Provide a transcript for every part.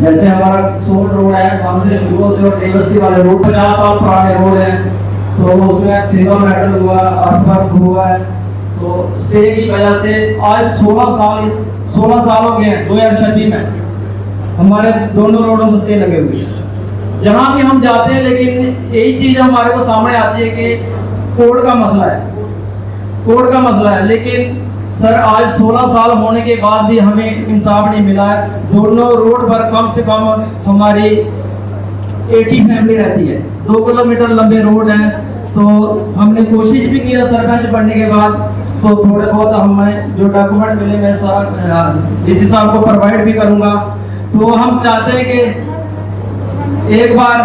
जैसे हमारा soul road है, वहाँ से शुरू होते और टेबल्सी वाले रोड 50 साल पुराने रोड है, तो उसमें सिल्वर मेडल हुआ, अर्थवर्क हुआ है। तो से की वजह से आज 16 साल हो गए हैं। 2026 में हमारे दोनों रोडों पर स्टे लगे हुए हैं। जहाँ भी हम जाते हैं, लेकिन यही चीज़ हमारे को सामने आती है कि कोड का मसला है, कोड का मसला है। लेकिन सर आज 16 साल होने के बाद भी हमें इंसाफ नहीं मिला है। दोनों रोड पर कम से कम हमारी 80 फैमिली रहती है। 2 किलोमीटर लंबे रोड हैं। तो हमने कोशिश भी की सरपंच बनने के बाद, तो थोड़े बहुत हमें जो डॉक्यूमेंट मिले मैं डीसी साहब को प्रोवाइड भी करूंगा। तो हम चाहते हैं कि एक बार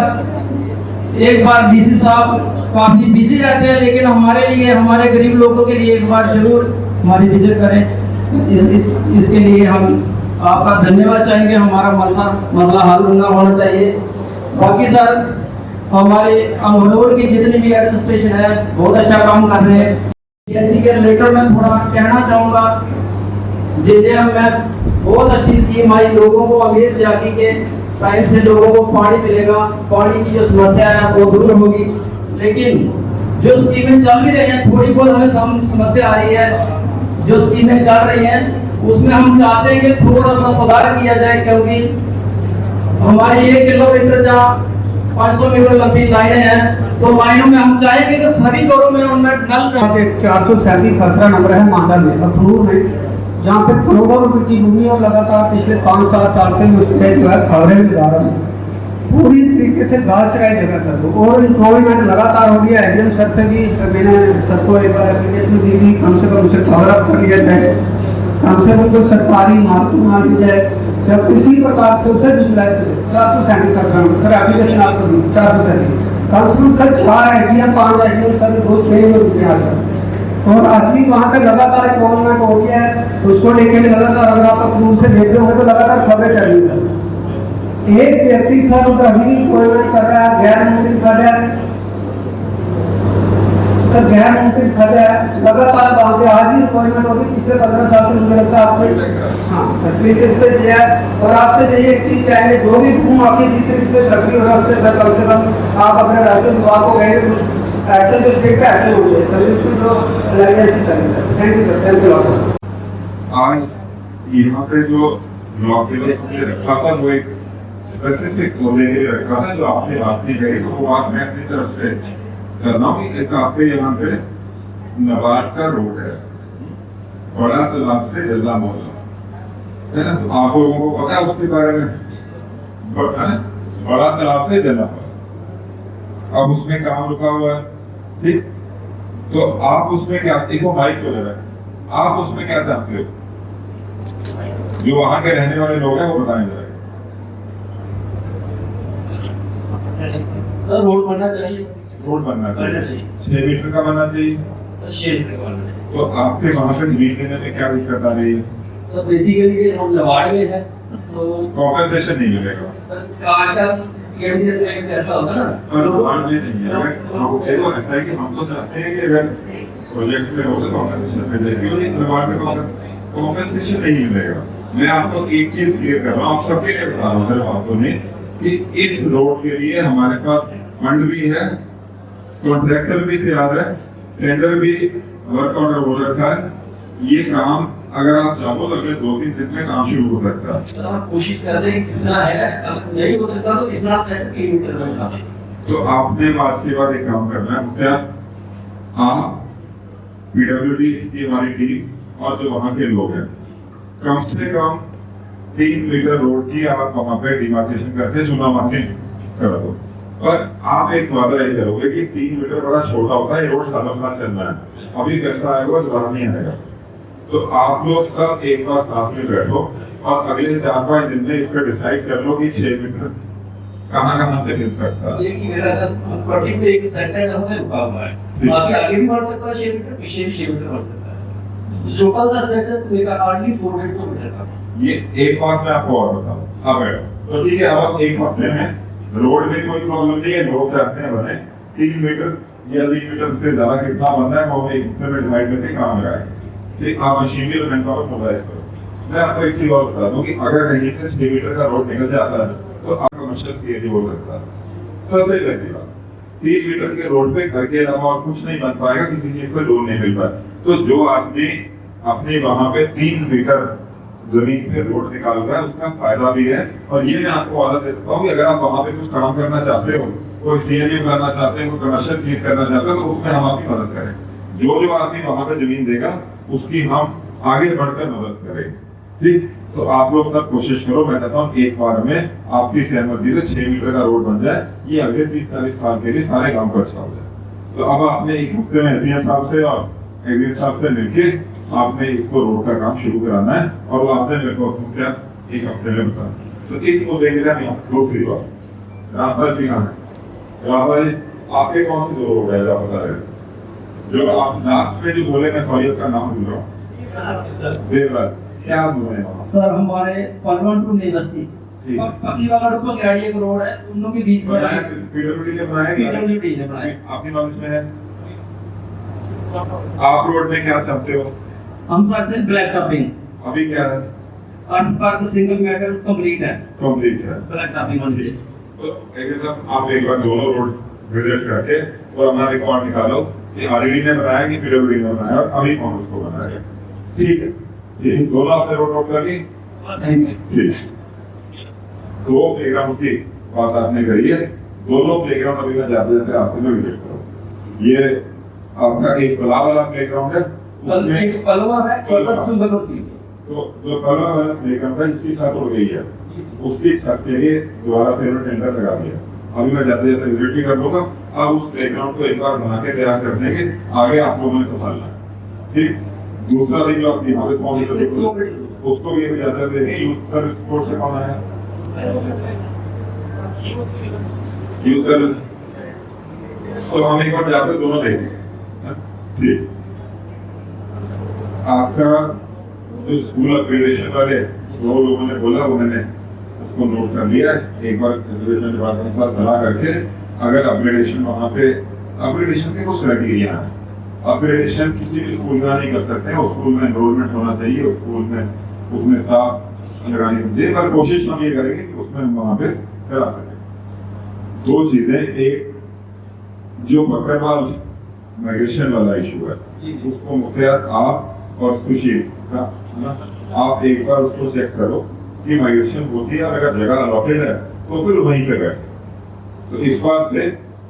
डीसी साहब काफी बिजी रहते हैं, लेकिन हमारे लिए, हमारे गरीब लोगों के लिए एक बार जरूर हमारी विजिट करें। इसके लिए हम आपका धन्यवाद चाहेंगे। हमारा मसला हल होना चाहिए। बाकी सर हमारे अमरोड़ की जितनी भी एडमिनिस्ट्रेशन है बहुत अच्छा काम कर रहे हैं। पीएचसी के रिलेटेड मैं थोड़ा कहना चाहूँगा। जैसे मैं बहुत अच्छी स्कीम आई, लोगों को अमीर जाति के टाइम से लोगों को पानी मिलेगा, पानी की जो समस्या है वो दूर होगी। लेकिन जो स्कीमें चल भी रही हैं, थोड़ी बहुत हमें समस्या आ रही है। जो स्कीमें चल रही हैं उसमें हम चाहते हैं कि थोड़ा सा सुधार किया जाए, क्योंकि हमारी 1 किलोमीटर जहाँ 500 मीटर लंबी लाइनें हैं, तो लाइनों में हम चाहेंगे कि सभी घरों में उनमें नल 437 खसरा नंबर है मांडा में, अखनूर में, जहाँ पे करोड़ों रुपए की भूमि और लगातार पिछले 5-7 साल से उसमें जो है खबरें में जा रहा है। पूरी तरीके से गाज चढ़ाई जगह सर, और इम्प्रूवमेंट लगातार हो गया है। एडीएम सर से भी मैंने सबको एक बार एप्लीकेशन दी थी, कम से कम उसे कवर अप कर लिया जाए, कम से कम तो सरकारी इमारतों में आ दी जाए। जब किसी प्रकार से उसे जुलाई 437 का सर एप्लीकेशन आपको 437 कम से कम सर 4 आइडिया 5 आइडिया सर 2-6 रुपये आ जाए। और आज भी वहाँ पे लगातार इम्प्रूवमेंट हो गया है, उसको लेकर लगातार अगर आप अपने से देख रहे होंगे तो लगातार खबरें चल रही है। एक व्यक्ति सर अभी इम्प्लॉयमेंट कर रहा है, गैर मुमकिन कर रहा है सर, गैर मुमकिन कर रहा है लगातार। वहाँ पे आज ही इम्प्लॉयमेंट होगी पिछले 15 साल से, मुझे लगता है आपको। हाँ सर प्लीज इस पे दिया है। और आपसे ये एक चीज चाहेंगे, जो भी भूमि माफी जितनी से सक्रिय हो रहा है उस पर सर कम से कम आप अपने राशन विभाग को कहेंगे कुछ एक्शन, जो स्टेट का एक्शन हो जाए सर, बिल्कुल जो लगे ऐसी करें sir. Thank you sir, thank you sir. आज यहाँ पे जो ब्लॉक के रखा था वो एक स्पेसिफिक मुद्दे के रखा है, जो आपने बात की गई वो बात मैं अपनी तरफ से कर रहा हूँ। एक आपके यहाँ पे नवाड का रोड है, बड़ा तालाब से जल्ला मोहल्ला है ना, आप लोगों को पता है उसके बारे में? बड़ा तालाब से जल्ला मोहल्ला, अब उसमें काम रुका हुआ है, ठीक? तो आप उसमें क्या, देखो बाइक तो लगा, आप उसमें क्या चाहते हो? जो वहां के रहने वाले लोग हैं वो बताएंगे। रोड बनना चाहिए, रोड बनना चाहिए, 6 मीटर का बनना चाहिए, 6 मीटर का बनना चाहिए। तो आपके वहाँ पे जमीन लेने में क्या दिक्कत आ रही है? तो बेसिकली हम लवाड़ में है, तो कॉम्पेंसेशन नहीं मिलेगा। ऐसा होगा ना, लवाड़ में नहीं है। देखो ऐसा है कि हम तो चाहते हैं कि अगर प्रोजेक्ट में होगा कॉम्पेंसेशन मिलेगी, लवाड़ में कॉम्पेंसेशन नहीं मिलेगा। मैं आपको एक चीज क्लियर कर रहा हूँ, आप सबके लिए बता रहा हूँ आपको नहीं, कि इस रोड के लिए हमारे पास फंड भी है, कॉन्ट्रैक्टर भी तैयार है, टेंडर भी वर्क ऑर्डर हो रखा है। ये काम अगर आप चाहो तो अगले 2-3 दिन में काम शुरू हो सकता है। तो हम कोशिश करते हैं कि जितना है, अब नहीं हो सकता तो इतना किलोमीटर में। तो आपने बात के बाद एक काम करना है, क्या आप पीडब्ल्यूडी की हमारी टीम और जो वहाँ के लोग हैं, कम से कम 3 मीटर रोड की आप वहाँ पे डिमार्केशन करके चुना मार्किंग कर दो। पर आप एक वादा ये करोगे कि 3 मीटर बड़ा छोटा होता है, ये रोड सालों साल चलना है, अभी कैसा आएगा दोबारा नहीं आएगा। तो आप लोग सब एक बार साथ में बैठो और अगले 4-5 दिन में इस पर डिसाइड कर लो कि 6 मीटर कहाँ से मिल सकता है। बाकी आगे भी बढ़ सकता है, 6 मीटर पीछे भी 6 मीटर बढ़ सकता है। लोकल का सेक्टर लेकर हार्डली 4 मीटर का। ये एक बात मैं आपको और बताऊं, अब तो ठीक है, अब एक हफ्ते में रोड में कोई प्रॉब्लम नहीं है, लोग चाहते हैं बने 3 मीटर या 3 मीटर से ज्यादा कितना बनना है वो एक हफ्ते में डिवाइड करके काम लगाए। आप मशीनरी और मैन पावर मोबाइल करो, मैं आपको एक चीज और बता दूं कि अगर कहीं से 6 मीटर का रोड निकल जाता है तो आपका कमर्शियल सीएनजी हो सकता है। सबसे पहली बात, 30 मीटर के रोड पे घर के अलावा और कुछ नहीं बन पाएगा, किसी चीज पर लोन नहीं मिल पाए। तो जो आदमी अपने वहां पे 3 मीटर जमीन पे रोड निकाल रहा है उसका फायदा भी है। और ये मैं आपको वादा देता हूँ कि अगर आप वहां पे कुछ काम करना चाहते हो, कोई सीएनजी करना चाहते हो, कोई कमर्शियल चीज करना चाहते हो, तो उसमें हम आपकी मदद करें। जो आदमी वहां पे जमीन देगा उसकी हम आगे बढ़कर मदद करें। ठीक, तो आप लोग सब कोशिश करो। मैं कहता हूँ एक बार में आपकी सहमति से 6 मीटर का रोड बन जाए, ये अगले 30-40 साल के लिए सारे काम पर अच्छा हो जाए। तो अब आपने एक हफ्ते में एसडीएम साहब से और एग्जीक्यूटिव साहब से मिलके आपने इसको रोड का काम शुरू कराना है, और वो आपने मेरे को क्या एक हफ्ते में बताया। तो इसको देखना नहीं। दूसरी बात, रामपाल जी कहाँ है? रामपाल जी, आपके कौन से दो रोड है जो बता रहे? जो आप लास्ट में जो बोले, मैं सॉरी का नाम भूल रहा हूँ, देवराज, क्या बोले सर? हमारे पलवन टू नेबस्ती पकी वाला रुपये गाड़ी एक रोड है, उन लोगों के बीच में पीडब्ल्यूडी ने बनाया, पीडब्ल्यूडी ने बनाया। आपकी नॉलेज में है? आप रोड में क्या चाहते हो? हम चाहते हैं ब्लैक टॉपिंग। अभी क्या है? अर्थ सिंगल मेटल कंप्लीट है, कंप्लीट है, ब्लैक टॉपिंग ऑन वे। तो आप एक बार दोनों रोड विजिट करके और हमारा रिकॉर्ड निकालो कि आरडी ने बनाया कि पीडब्ल्यूडी ने बनाया और अभी कौन उसको बनाया। ठीक है, ये दोनों आपने रोड नोट कर ली? ठीक, 2 प्लेग्राउंड की बात आपने करी है। दोनों प्लेग्राउंड अभी मैं जाते जाते रास्ते में विजिट करूँ। ये आपका एक बला वाला प्लेग्राउंड है, एक पलवा है, एक सुंदर सी। तो जो पलवा वाला प्लेग्राउंड है इसकी छत उड़ गई है, उसकी छत के लिए दोबारा फिर टेंडर लगा दिया। अभी मैं जाते जाते विजिट भी कर लूंगा। अब उस प्लेग्राउंड को एक बार बना के तैयार कर देंगे, आगे आप लोगों ने संभालना है। ठीक, दूसरा दिन जो आपकी मदद कौन उसको भी जाते जाते यूथ सर्विस कोर्ट से कौन आया? यूथ सर्विस, तो हम एक बार जाकर दोनों देखेंगे। ठीक, आपका जो स्कूल अपग्रेडेशन वाले 2 लोगों ने बोला, वो मैंने उसको नोट कर लिया। एक बार एजुकेशन डिपार्टमेंट के साथ सलाह करके अगर अपग्रेडेशन वहाँ पे, अपग्रेडेशन के कुछ क्राइटेरिया है। अपग्रेडेशन किसी भी स्कूल में नहीं कर सकते हैं, उस स्कूल में एनरोलमेंट होना चाहिए, उस स्कूल में उसमें स्टाफ लगानी चाहिए, पर कोशिश हम ये करेंगे कि उसमें हम वहाँ पे करा सकें। 2 चीजें, एक जो बकरवाल माइग्रेशन वाला इशू है उसको मुख्यत आप और सुशील का आप एक बार उसको चेक करो कि माइग्रेशन होती है, और अगर जगह अलॉटेड है तो फिर वहीं पे बैठे। तो इस बात से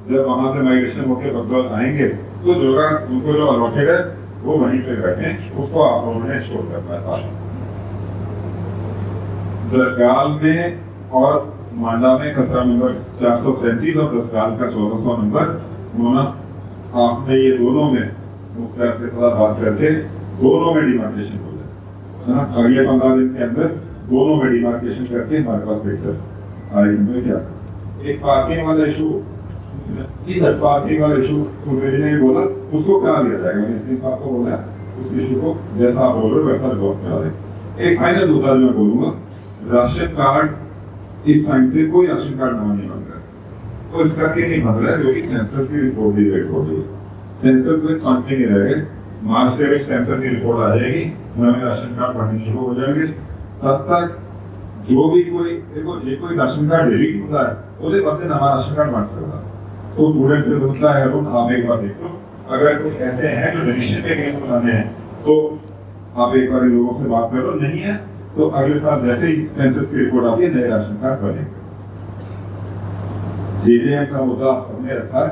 जब वहां से माइग्रेशन होकर बकरवाल आएंगे तो जगह उनको जो अलॉटेड है वो वहीं पे बैठे, उसको आप लोगों ने स्टोर करना है। दसगाल में और मांडा में खतरा नंबर 437 और दसगाल का 1400 नंबर होना, आपने ये दोनों में मुख्तार के साथ बात करके दोनों में डिमार्केशन हो जाए। अगले 15 दिन के अंदर दोनों में डिमार्केशन करके हमारे पास पिक्चर आएगी। क्या एक पार्किंग वाला इशू, पार्किंग वाला इशू ने बोला, उसको करा दिया जाएगा। मैंने आपको बोला उस इशू को जैसा आप बोल रहे हो वैसा रिजॉल्व करा दें। एक फाइनल दूसरा मैं बोलूंगा, राशन कार्ड इस टाइम पे कोई राशन कार्ड नहीं बन रहा है, तो इसका क्या नहीं बन रहा है, जो कि सेंसर की रिपोर्ट दी गई होगी। सेंसर से कांटे नहीं रहेंगे, मार्च से सेंसर की रिपोर्ट आ जाएगी, नए राशन कार्ड बनने शुरू हो जाएंगे। तब तक जो भी कोई देखो, ये कोई राशन कार्ड डेली होता है उसे बदले नवा राशन कार्ड बन सकता है। तो स्टूडेंट से पूछता है अरुण, आप एक बार देखो, अगर कुछ ऐसे हैं जो रजिस्ट्रेशन के केस बनाने हैं तो आप एक बार लोगों से बात करो, नहीं है तो अगले साल जैसे ही सेंसस की रिपोर्ट आती है नए राशन कार्ड बनेंगे। जेजेएम का मुद्दा हमने रखा है।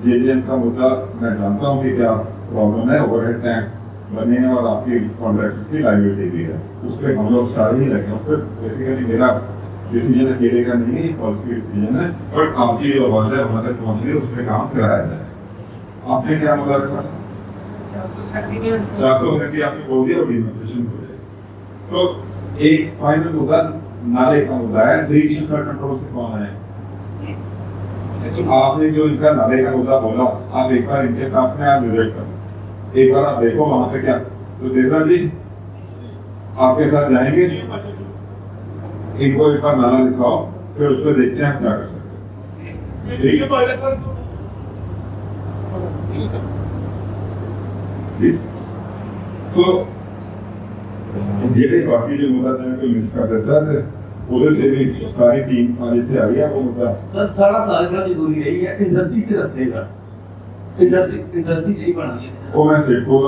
जेजेएम का मुद्दा मैं जानता हूँ कि क्या प्रॉब्लम है, ओवरहेड टैंक बने हैं और आपकी कॉन्ट्रैक्टर की लायबिलिटी भी है, उस पर हम लोग सारे ही रखें। उस पर बेसिकली मेरा डिसीजन अकेले का नहीं है, पॉलिसी डिसीजन है, पर आपकी जो आवाज है वहां तक पहुंच रही है, उस पर काम कराया जाए। आपने क्या मुद्दा रखा? 430 आपने बोल दिया और डिमार्केशन हो जाए। तो एक फाइनल मुद्दा नाले का मुद्दा है। इरिगेशन कंट्रोल से कौन है? आपने जो इनका नाले का मुद्दा बोला, आप एक बार इनके साथ में आप विजिट करो, एक बार आप देखो वहां पे क्या। तो देवराज जी आपके साथ जाएंगे, इनको एक बार नाला दिखाओ, फिर उससे देखते हैं क्या कर सकते हैं। ठीक है, तो ਜਿਹੜੇ ਬਾਕੀ ਦੇ ਮੁੱਦਾ ਨੇ ਕੋਈ ਮਿਸ ਕਰ ਦਿੱਤਾ ਤੇ ਉਹਦੇ ਤੇ ਵੀ ਸਾਰੀ ਟੀਮ ਅੱਜ ਇੱਥੇ ਆ ਗਈ ਆ ਉਹ ਮੁੱਦਾ बस 18 साल का जरूरी रही है इंडस्ट्री के रस्ते का इंडस्ट्री यही बना है ਉਹ ਮੈਂ ਸਟੇਟੋ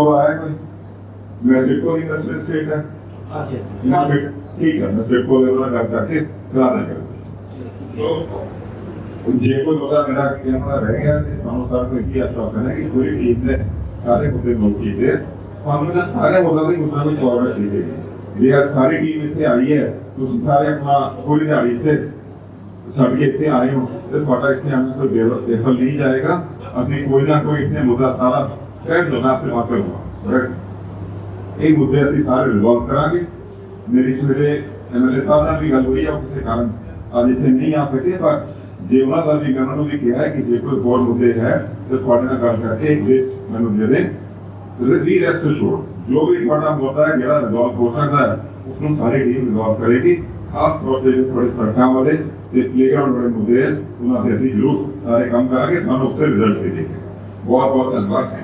ਦਾ ਆਇਆ ਕੋਈ ਮੈਂ ਸਟੇਟੋ ਦੀ ਇੰਡਸਟਰੀ ਸਟੇਟ ਹੈ ਠੀਕ ਹੈ ਮੈਂ ਸਟੇਟੋ ਦੇ ਨਾਲ ਗੱਲ ਕਰਕੇ ਕਰਾ ਦਾਂਗਾ ਜੇ ਕੋਈ ਮੁੱਦਾ ਮੇਰਾ ਕਹਿਣਾ ਰਹਿ ਗਿਆ ਤੇ ਸਾਨੂੰ ਸਰ ਕੋਈ ਕੀ ਆਸ਼ਵਾਸਨ ਹੈ ਕਿ ਪੂਰੀ ਟੀਮ ਨੇ ਸਾਰੇ ਮੁੱਦੇ ਨੋਟ ਕੀਤੇ ਸਾਨੂੰ ਤਾਂ ਸਾਰੇ ਮੁੱਦਾ ਨੂੰ ਕਵਰ ਕੀਤੇ ਜੇ ਅੱਜ ਸਾਰੀ ਟੀਮ ਇੱਥੇ ਆਈ ਹੈ ਤੁਸੀਂ ਸਾਰੇ ਆਪਣਾ ਕੋਈ ਦਿਹਾੜੀ ਇੱਥੇ ਛੱਡ ਕੇ ਇੱਥੇ ਆਏ ਹੋ ਤੇ ਤੁਹਾਡਾ ਇੱਥੇ ਆਉਣ ਕੋਈ ਬੇਫਲ ਨਹੀਂ ਜਾਏਗਾ ਅਸੀਂ ਕੋਈ ਨਾ ਕੋਈ ਇੱਥੇ ਮੁੱਦਾ ਸਾਰਾ ਕਹਿ ਦੋ ਨਾ ਤੇ ਮਾਪੇ ਹੋਗਾ ਇਹ ਮੁੱਦੇ ਅਸੀਂ ਸਾਰੇ ਰਿਜ਼ੋਲਵ ਕਰਾਂਗੇ ਮੇਰੀ ਸਵੇਰੇ ਐਮਐਲਏ ਸਾਹਿਬ ਨਾਲ ਵੀ ਗੱਲ ਹੋਈ ਹੈ ਕਿਸੇ ਕਾਰਨ ਅੱਜ ਇੱਥੇ ਨਹੀਂ ਆ ਸਕੇ ਪਰ ਜੇ ਉਹਨਾਂ ਦਾ ਵੀ ਉਹਨਾਂ ਨੂੰ ਵੀ ਕਿਹਾ ਹੈ ਕਿ ਜੇ ਕੋਈ ਹੋਰ ਮੁੱਦੇ ਹੈ ਤਾਂ ਤੁਹਾਡੇ ਨਾਲ ਗੱਲ ਕਰਕੇ ਇੱਕ ਲਿਸਟ ਮੈਨੂੰ ਦੇ ਦੇ ਰੀ ਰੈਸਟ ਅਸ਼ੋਰਡ ਜੋ ਵੀ ਤੁਹਾਡਾ ਮੁੱਦਾ ਹੈ ਜਿਹੜਾ ਰਿਜ਼ੋਲਵ ਹੋ ਸਕਦਾ ਹੈ ਉਸ ਨੂੰ ਸਾਰੀ ਟੀਮ ਰਿਜ਼ੋਲਵ ਕਰੇਗੀ ਖਾਸ ਤੌਰ ਤੇ ਥੋੜੇ ਸੜਕਾਂ ਵਾਲੇ ਤੇ ਪਲੇਗਰਾਉਂਡ ਵਾਲੇ ਮੁੱਦੇ ਉਹਨਾਂ ਤੇ ਅਸੀਂ ਜ਼ਰੂਰ ਸਾਰੇ ਕੰਮ ਕਰਾਂਗੇ ਤੁਹਾਨੂੰ ਉੱਥੇ ਰਿਜ਼ਲਟ ਦੇ ਦੇਗੇ ਬਹੁਤ ਬਹੁਤ ਧੰਨਵਾਦ